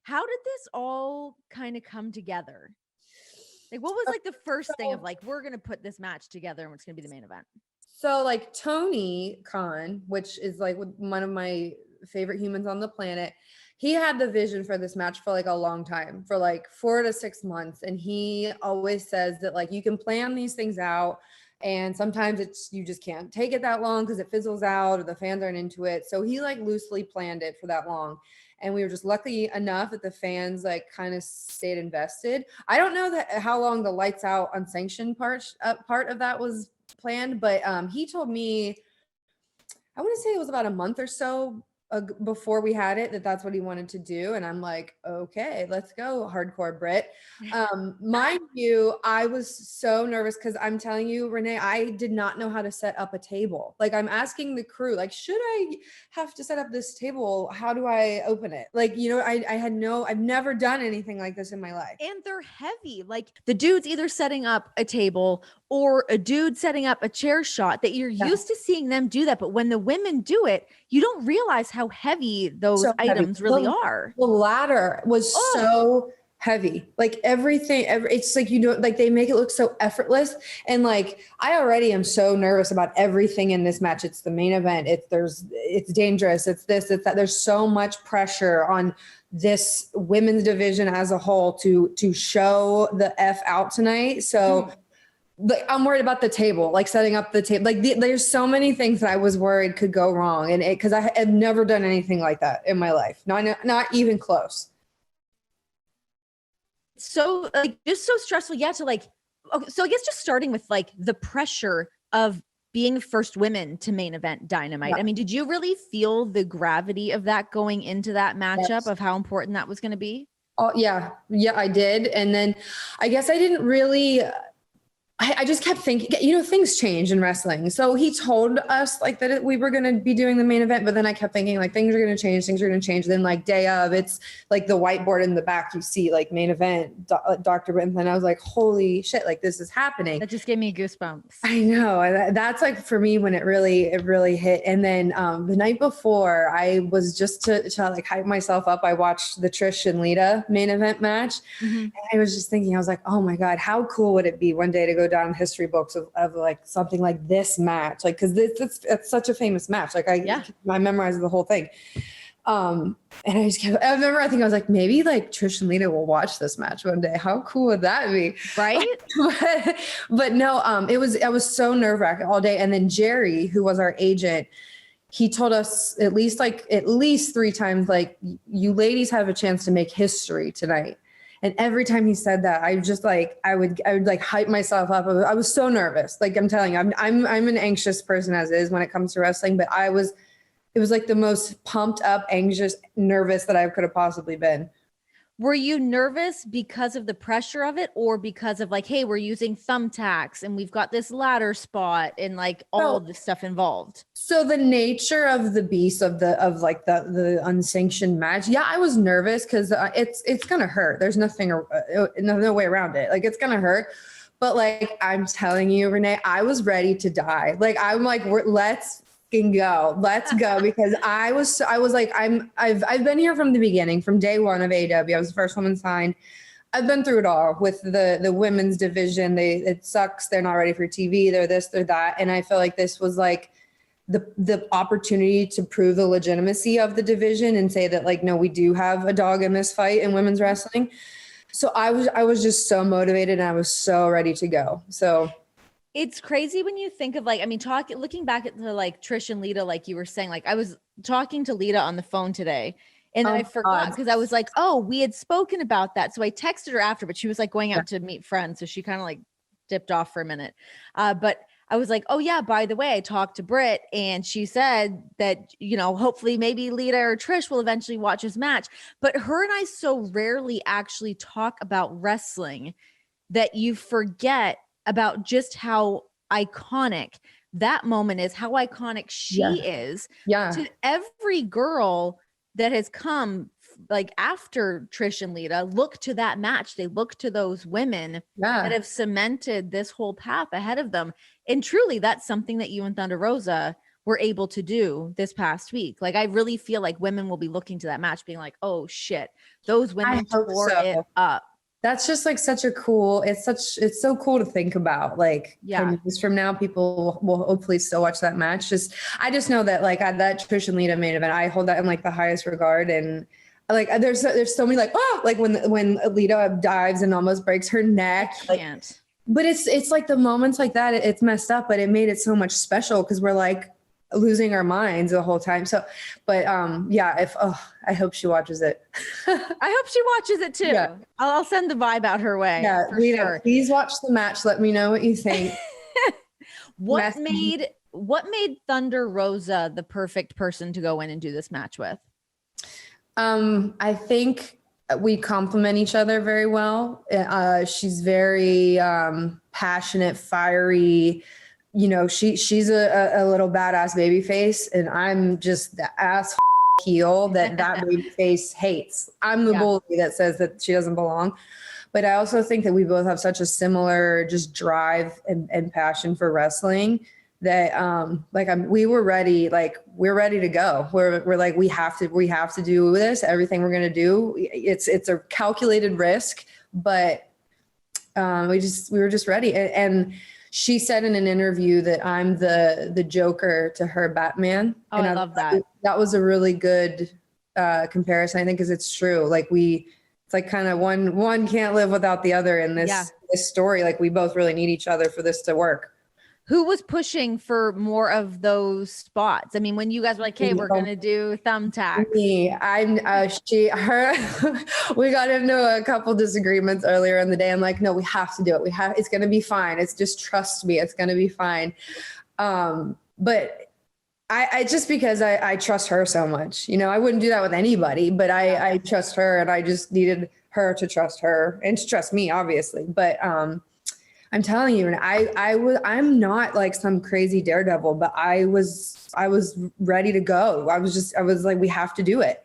How did this all kind of come together? Like, what was like the first thing of like, we're going to put this match together and it's going to be the main event? So like Tony Khan, which is like one of my favorite humans on the planet, he had the vision for this match for like a long time, for like 4 to 6 months. And he always says that like you can plan these things out, and sometimes it's you just can't take it that long because it fizzles out or the fans aren't into it. So he like loosely planned it for that long. And we were just lucky enough that the fans like kind of stayed invested. I don't know that how long the lights out unsanctioned part of that was planned, but he told me, I want to say it was about a month or so before we had it, that's what he wanted to do. And I'm like, okay, let's go, hardcore Britt. Mind you, I was so nervous because I'm telling you, Renee, I did not know how to set up a table. Like I'm asking the crew, like, should I have to set up this table? How do I open it? Like, you know, I've never done anything like this in my life. And they're heavy. Like the dude's either setting up a table or a dude setting up a chair shot that you're used to seeing them do that. But when the women do it, you don't realize how heavy those items really are. The ladder was so heavy, like everything, it's like, you know, like they make it look so effortless. And like, I already am so nervous about everything in this match. It's the main event. It's dangerous. It's this, it's that. There's so much pressure on this women's division as a whole to show the F out tonight. So like, I'm worried about the table, like setting up the table. Like there's so many things that I was worried could go wrong. And because I have never done anything like that in my life. Not even close. So like just so stressful. Yeah. To like, okay, so I guess just starting with like the pressure of being first women to main event Dynamite. Yeah. I mean, did you really feel the gravity of that going into that matchup of how important that was going to be? Oh yeah. Yeah, I did. And then I guess I didn't really, I just kept thinking, you know, things change in wrestling. So he told us like that we were going to be doing the main event, but then I kept thinking like things are going to change. Then like day of, it's like the whiteboard in the back, you see like main event, Dr. Britt. And then I was like, holy shit, like this is happening. That just gave me goosebumps. I know. That's like for me when it really hit. And then the night before, I was just to like hype myself up, I watched the Trish and Lita main event match. And I was just thinking, I was like, oh my God, how cool would it be one day to go down in history books of like something like this match, like because it's such a famous match. Like I memorized the whole thing. And I remember I was like, maybe like Trish and Lita will watch this match one day. How cool would that be? Right. but no, I was so nerve-wracking all day. And then Jerry, who was our agent, he told us at least 3 times, like, you ladies have a chance to make history tonight. And every time he said that, I just like, I would like hype myself up. I was so nervous. Like I'm telling you, I'm an anxious person as is when it comes to wrestling, but it was like the most pumped up, anxious, nervous that I could have possibly been. Were you nervous because of the pressure of it, or because of like, hey, we're using thumbtacks and we've got this ladder spot and like all of the stuff involved? So the nature of the beast of the unsanctioned match. Yeah, I was nervous because it's going to hurt. There's no way around it. Like it's going to hurt. But like, I'm telling you, Renee, I was ready to die. Like, I'm like, let's go, because I was like, I've been here from the beginning, from day one of AEW. I was the first woman signed. I've been through it all with the women's division. It sucks. They're not ready for TV. They're this, they're that. And I feel like this was like the opportunity to prove the legitimacy of the division and say that like, no, we do have a dog in this fight in women's wrestling. So I was just so motivated and I was so ready to go. So it's crazy when you think of like, I mean, looking back at the like Trish and Lita, like you were saying, like I was talking to Lita on the phone today and I forgot because I was like, oh, we had spoken about that. So I texted her after, but she was like going out to meet friends. So she kind of like dipped off for a minute. But I was like, oh yeah, by the way, I talked to Britt and she said that, you know, hopefully maybe Lita or Trish will eventually watch this match. But her and I so rarely actually talk about wrestling that you forget about just how iconic that moment is, how iconic she is to every girl that has come like after Trish and Lita. Look to that match. They look to those women that have cemented this whole path ahead of them. And truly, that's something that you and Thunder Rosa were able to do this past week. Like, I really feel like women will be looking to that match being like, oh shit, those women tore it up. That's just like such a cool, it's so cool to think about. Like 10 years from now, people will hopefully still watch that match. I just know that like that Trish and Lita main event, I hold that in like the highest regard. And like, there's so many like, like when Lita dives and almost breaks her neck. I can't. But it's like the moments like that, it's messed up, but it made it so much special because we're like losing our minds the whole time. So, but I hope she watches it. I hope she watches it too. Yeah. I'll send the vibe out her way. Yeah, Lita, sure. Please watch the match. Let me know what you think. What made Thunder Rosa the perfect person to go in and do this match with? I think we complement each other very well. She's very passionate, fiery. You know, she's a little badass baby face, and I'm just the ass heel that baby face hates. I'm the bully that says that she doesn't belong. But I also think that we both have such a similar just drive and passion for wrestling that we're ready to go. We're like, we have to do this. Everything we're gonna do, it's a calculated risk, but we were just ready. And she said in an interview that I'm the Joker to her Batman. Oh, and I love that. That was a really good comparison, I think, because it's true. Like it's like kind of one can't live without the other in this story. Like we both really need each other for this to work. Who was pushing for more of those spots? I mean, when you guys were like, "Hey, we're gonna do thumbtacks." Me, we got into a couple disagreements earlier in the day. I'm like, "No, we have to do it. It's gonna be fine. It's just trust me. It's gonna be fine." But I just because I trust her so much. You know, I wouldn't do that with anybody, but I trust her, and I just needed her to trust her and to trust me, obviously. But I'm telling you, and I'm not like some crazy daredevil, but I was ready to go. I was like, we have to do it.